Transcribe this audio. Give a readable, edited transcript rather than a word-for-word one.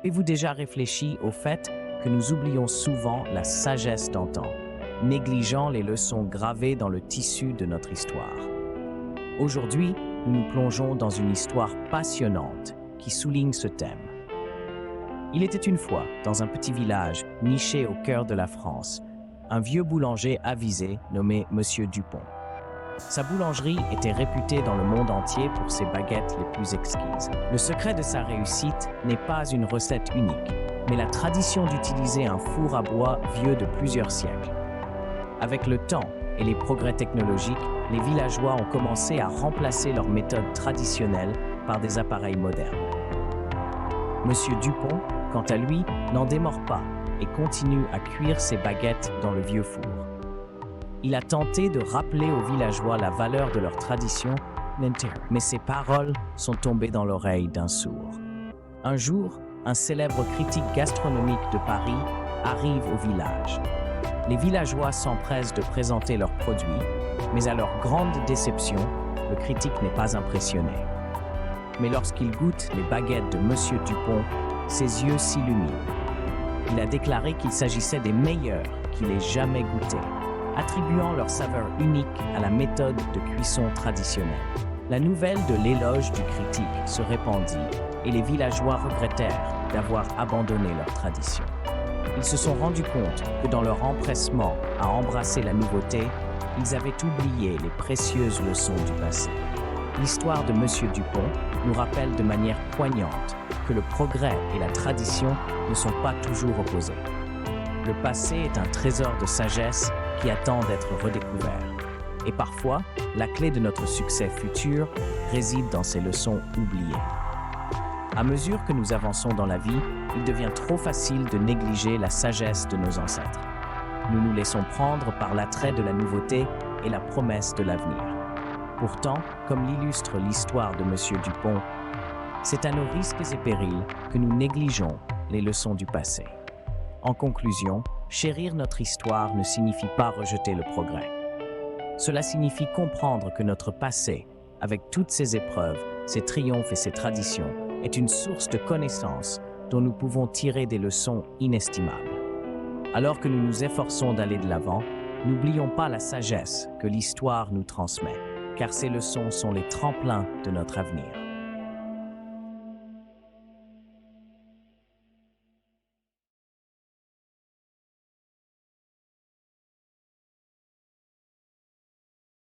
Avez-vous déjà réfléchi au fait que nous oublions souvent la sagesse d'antan, négligeant les leçons gravées dans le tissu de notre histoire? Aujourd'hui, nous nous plongeons dans une histoire passionnante qui souligne ce thème. Il était une fois, dans un petit village niché au cœur de la France, un vieux boulanger avisé nommé Monsieur Dupont. Sa boulangerie était réputée dans le monde entier pour ses baguettes les plus exquises. Le secret de sa réussite n'est pas une recette unique, mais la tradition d'utiliser un four à bois vieux de plusieurs siècles. Avec le temps et les progrès technologiques, les villageois ont commencé à remplacer leurs méthodes traditionnelles par des appareils modernes. Monsieur Dupont, quant à lui, n'en démord pas et continue à cuire ses baguettes dans le vieux four. Il a tenté de rappeler aux villageois la valeur de leur tradition, mais ses paroles sont tombées dans l'oreille d'un sourd. Un jour, un célèbre critique gastronomique de Paris arrive au village. Les villageois s'empressent de présenter leurs produits, mais à leur grande déception, le critique n'est pas impressionné. Mais lorsqu'il goûte les baguettes de Monsieur Dupont, ses yeux s'illuminent. Il a déclaré qu'il s'agissait des meilleures qu'il ait jamais goûtées, attribuant leur saveur unique à la méthode de cuisson traditionnelle. La nouvelle de l'éloge du critique se répandit et les villageois regrettèrent d'avoir abandonné leur tradition. Ils se sont rendus compte que dans leur empressement à embrasser la nouveauté, ils avaient oublié les précieuses leçons du passé. L'histoire de Monsieur Dupont nous rappelle de manière poignante que le progrès et la tradition ne sont pas toujours opposés. Le passé est un trésor de sagesse qui attend d'être redécouvert. Et parfois, la clé de notre succès futur réside dans ces leçons oubliées. À mesure que nous avançons dans la vie, il devient trop facile de négliger la sagesse de nos ancêtres. Nous nous laissons prendre par l'attrait de la nouveauté et la promesse de l'avenir. Pourtant, comme l'illustre l'histoire de Monsieur Dupont, c'est à nos risques et périls que nous négligeons les leçons du passé. En conclusion, chérir notre histoire ne signifie pas rejeter le progrès. Cela signifie comprendre que notre passé, avec toutes ses épreuves, ses triomphes et ses traditions, est une source de connaissances dont nous pouvons tirer des leçons inestimables. Alors que nous nous efforçons d'aller de l'avant, n'oublions pas la sagesse que l'histoire nous transmet, car ces leçons sont les tremplins de notre avenir.